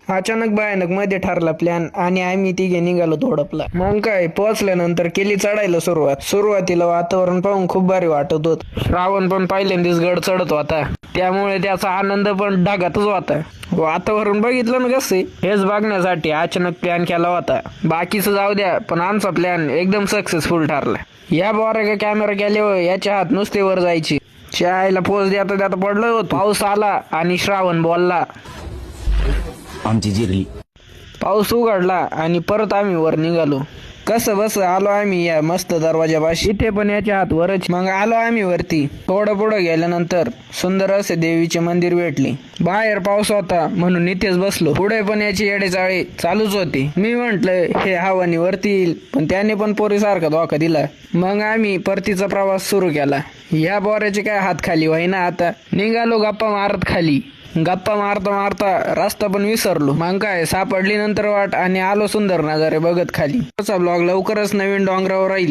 अचानक भयानक मध्ये ठरला प्लॅन आणि आम्ही तिघे निघालो धोडपला. मग काय पोहोचल्यानंतर केली चढायला सुरुवातीला वातावरण पाहून खूप भारी वाटत होत. श्रावण पण पहिल्यांदाच गड चढत होता, त्यामुळे त्याचा आनंद पण ढगातच होता. वातावरण बघितलं ना कसे, हेच बघण्यासाठी अचानक प्लॅन केला होता. बाकीचं जाऊ द्या, पण आमचा प्लॅन एकदम सक्सेसफुल ठरला. या बोराचा कॅमेरा केल्यावर याच्या हात नुसते वर जायची. चायला पोच देता पडलं होत. पाऊस आला आणि श्रावण बोलला. आमची जिरली. पाऊस उघडला आणि परत आम्ही वर निघालो. कसं बस आलो आम्ही या मस्त दरवाजापाशी. इथे पण याच्या हात वरच. मग आलो आम्ही वरती. थोडं पुढं गेल्यानंतर सुंदर असे देवीचे मंदिर भेटले. बाहेर पाऊस होता म्हणून इथेच बसलो. पुढे पण याची येडेचाळे चालूच होती. मी म्हंटल हे हवानी वरती येईल, पण त्याने पण पोरीसारखा धोका दिला. मग आम्ही परतीचा प्रवास सुरू केला. या बोऱ्याचे काय हात खाली व्हायना. आता निघालो गप्पा मारत खाली. गप्पा मारता मारता रस्ता पण विसरलो. मग काय सापडली नंतर वाट आणि आलो सुंदर नजारे बघत खाली. ब्लॉग लवकरच नवीन डोंगरावर राहील.